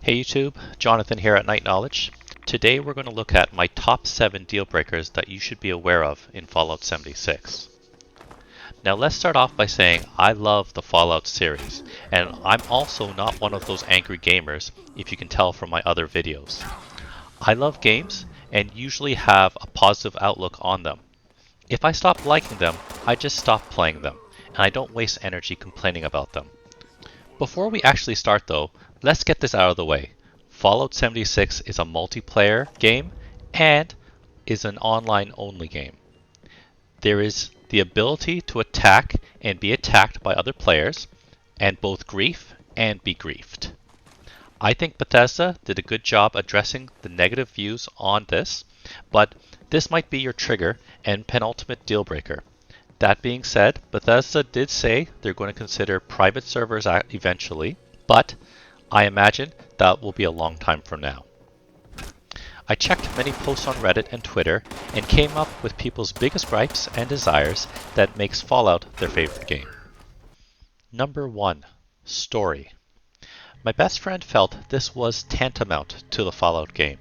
Hey YouTube, Jonathan here at Night Knowledge. Today we're going to look at my top 7 deal breakers that you should be aware of in Fallout 76. Now let's start off by saying I love the Fallout series, and I'm also not one of those angry gamers, if you can tell from my other videos. I love games and usually have a positive outlook on them. If I stop liking them, I just stop playing them, and I don't waste energy complaining about them. Before we actually start though, let's get this out of the way. Fallout 76 is a multiplayer game and is an online only game. There is the ability to attack and be attacked by other players, and both grief and be griefed. I think Bethesda did a good job addressing the negative views on this, but this might be your trigger and penultimate deal breaker. That being said, Bethesda did say they're going to consider private servers eventually, but I imagine that will be a long time from now. I checked many posts on Reddit and Twitter and came up with people's biggest gripes and desires that makes Fallout their favorite game. Number 1. Story. My best friend felt this was tantamount to the Fallout game,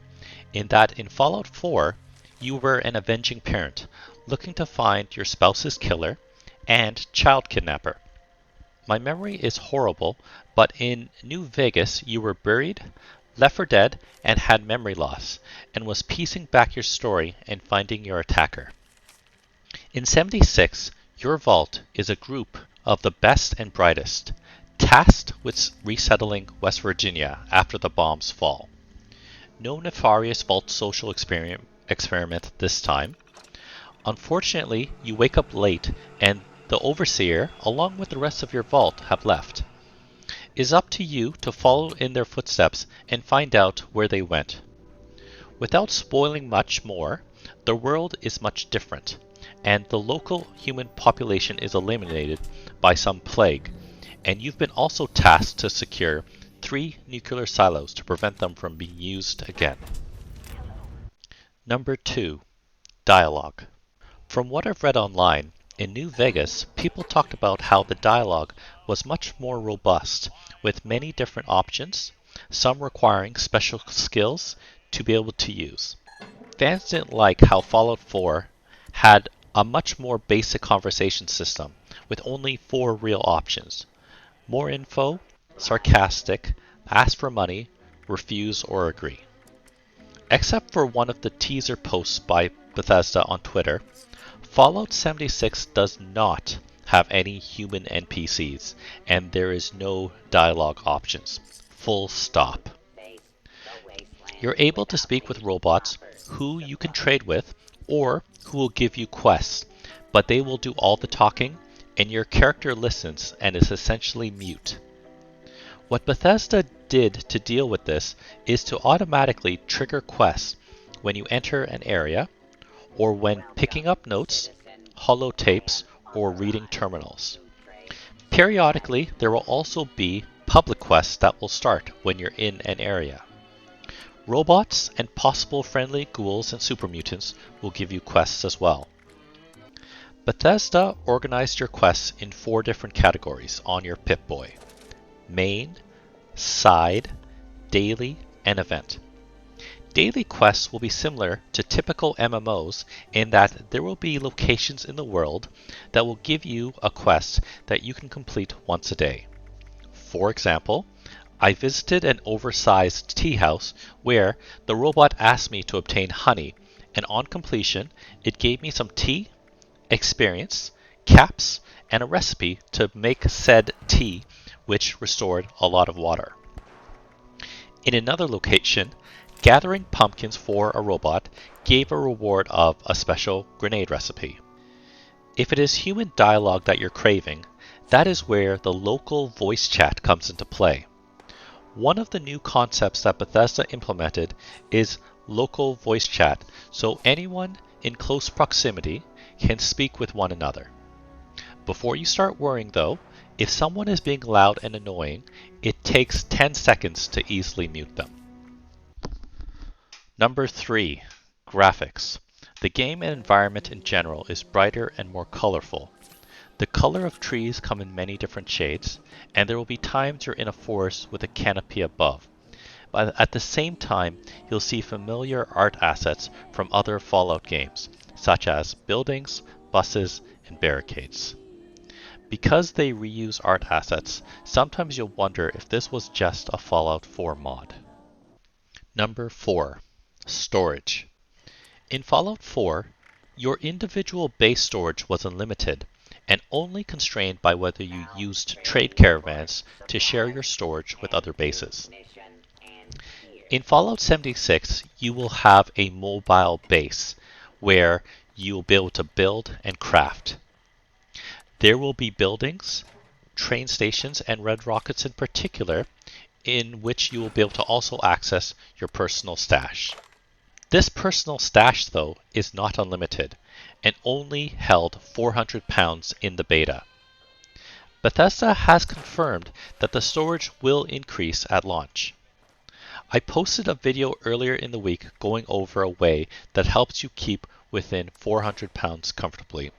in that in Fallout 4, you were an avenging parent, looking to find your spouse's killer and child kidnapper. My memory is horrible, but in New Vegas you were buried, left for dead, and had memory loss, and was piecing back your story and finding your attacker. In 76, your vault is a group of the best and brightest, tasked with resettling West Virginia after the bombs fall. No nefarious vault social experiment this time. Unfortunately, you wake up late and the Overseer, along with the rest of your vault, have left. It is up to you to follow in their footsteps and find out where they went. Without spoiling much more, the world is much different, and the local human population is eliminated by some plague, and you've been also tasked to secure 3 nuclear silos to prevent them from being used again. Number 2. Dialogue. From what I've read online, in New Vegas, people talked about how the dialogue was much more robust, with many different options, some requiring special skills to be able to use. Fans didn't like how Fallout 4 had a much more basic conversation system, with only 4 real options. More info, sarcastic, ask for money, refuse or agree. Except for one of the teaser posts by Bethesda on Twitter, Fallout 76 does not have any human NPCs, and there is no dialogue options. Full stop. You're able to speak with robots who you can trade with, or who will give you quests, but they will do all the talking, and your character listens and is essentially mute. What Bethesda did to deal with this is to automatically trigger quests when you enter an area, or when picking up notes, holotapes, or reading terminals. Periodically, there will also be public quests that will start when you're in an area. Robots and possible friendly ghouls and super mutants will give you quests as well. Bethesda organized your quests in 4 different categories on your Pip-Boy: main, side, daily, and event. Daily quests will be similar to typical MMOs in that there will be locations in the world that will give you a quest that you can complete once a day. For example, I visited an oversized tea house where the robot asked me to obtain honey, and on completion, it gave me some tea, experience, caps, and a recipe to make said tea, which restored a lot of water. In another location, gathering pumpkins for a robot gave a reward of a special grenade recipe. If it is human dialogue that you're craving, that is where the local voice chat comes into play. One of the new concepts that Bethesda implemented is local voice chat, so anyone in close proximity can speak with one another. Before you start worrying though, if someone is being loud and annoying, it takes 10 seconds to easily mute them. Number 3. Graphics. The game and environment in general is brighter and more colorful. The color of trees come in many different shades, and there will be times you're in a forest with a canopy above. But at the same time, you'll see familiar art assets from other Fallout games, such as buildings, buses, and barricades. Because they reuse art assets, sometimes you'll wonder if this was just a Fallout 4 mod. Number 4. Storage. In Fallout 4, your individual base storage was unlimited and only constrained by whether you used trade caravans to share your storage with other bases. In Fallout 76, you will have a mobile base where you'll be able to build and craft. There will be buildings, train stations, and red rockets in particular, in which you will be able to also access your personal stash. This personal stash, though, is not unlimited and only held 400 pounds in the beta. Bethesda has confirmed that the storage will increase at launch. I posted a video earlier in the week going over a way that helps you keep within 400 pounds comfortably.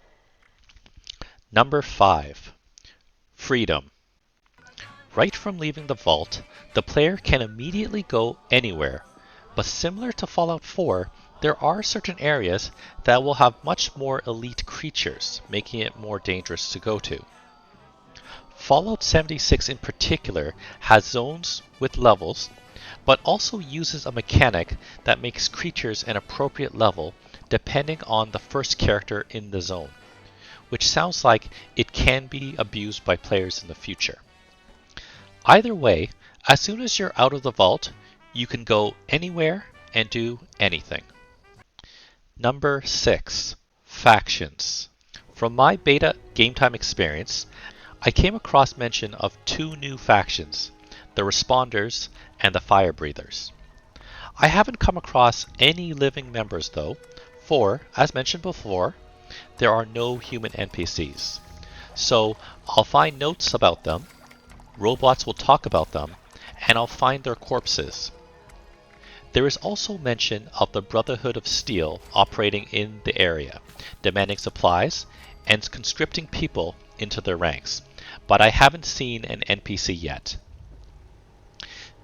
Number 5. Freedom. Right from leaving the vault, the player can immediately go anywhere, but similar to Fallout 4, there are certain areas that will have much more elite creatures, making it more dangerous to go to. Fallout 76 in particular has zones with levels, but also uses a mechanic that makes creatures an appropriate level depending on the first character in the zone, which sounds like it can be abused by players in the future. Either way, as soon as you're out of the vault, you can go anywhere and do anything. Number 6. Factions. From my beta game time experience, I came across mention of 2 new factions, the Responders and the Fire Breathers. I haven't come across any living members though, for, as mentioned before, there are no human NPCs. So I'll find notes about them, robots will talk about them, and I'll find their corpses. There is also mention of the Brotherhood of Steel operating in the area, demanding supplies and conscripting people into their ranks, but I haven't seen an NPC yet.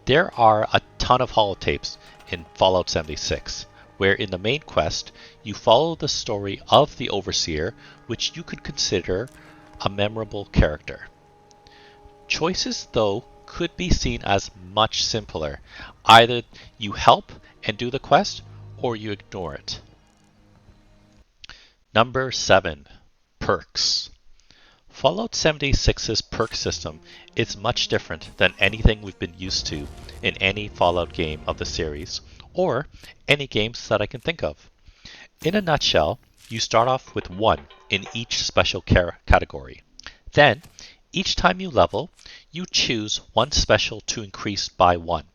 There are a ton of holotapes in Fallout 76, where in the main quest you follow the story of the Overseer, which you could consider a memorable character. Choices, though, could be seen as much simpler. Either you help and do the quest, or you ignore it. Number 7. Perks. Fallout 76's perk system is much different than anything we've been used to in any Fallout game of the series, or any games that I can think of. In a nutshell, you start off with 1 in each special category. Then, each time you level, you choose one special to increase by 1.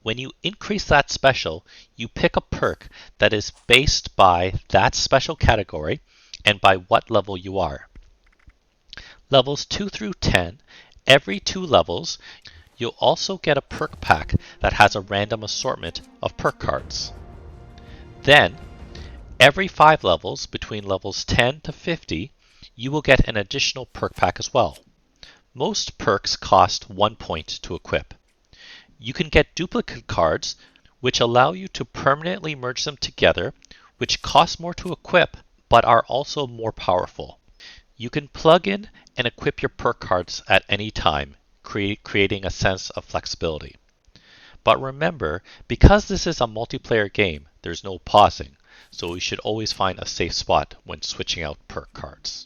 When you increase that special, you pick a perk that is based by that special category and by what level you are. Levels 2 through 10, every 2 levels, you'll also get a perk pack that has a random assortment of perk cards. Then, every 5 levels, between levels 10 to 50, you will get an additional perk pack as well. Most perks cost 1 point to equip. You can get duplicate cards, which allow you to permanently merge them together, which cost more to equip, but are also more powerful. You can plug in and equip your perk cards at any time, creating a sense of flexibility. But remember, because this is a multiplayer game, there's no pausing, so you should always find a safe spot when switching out perk cards.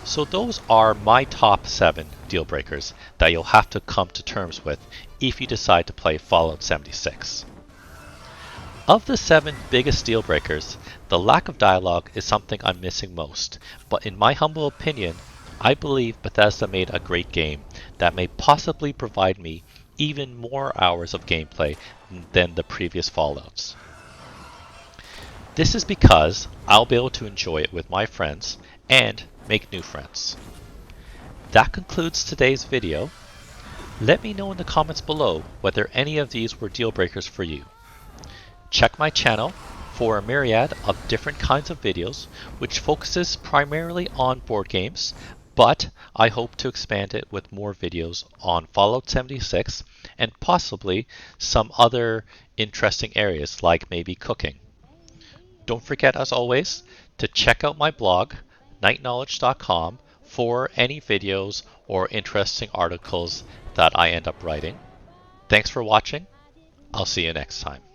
So those are my top 7 deal breakers that you'll have to come to terms with if you decide to play Fallout 76. Of the 7 biggest deal breakers, the lack of dialogue is something I'm missing most, but in my humble opinion, I believe Bethesda made a great game that may possibly provide me even more hours of gameplay than the previous Fallouts. This is because I'll be able to enjoy it with my friends and make new friends. That concludes today's video. Let me know in the comments below whether any of these were deal breakers for you. Check my channel for a myriad of different kinds of videos which focuses primarily on board games, but I hope to expand it with more videos on Fallout 76 and possibly some other interesting areas like maybe cooking. Don't forget, as always, to check out my blog, nightknowledge.com, for any videos or interesting articles that I end up writing. Thanks for watching. I'll see you next time.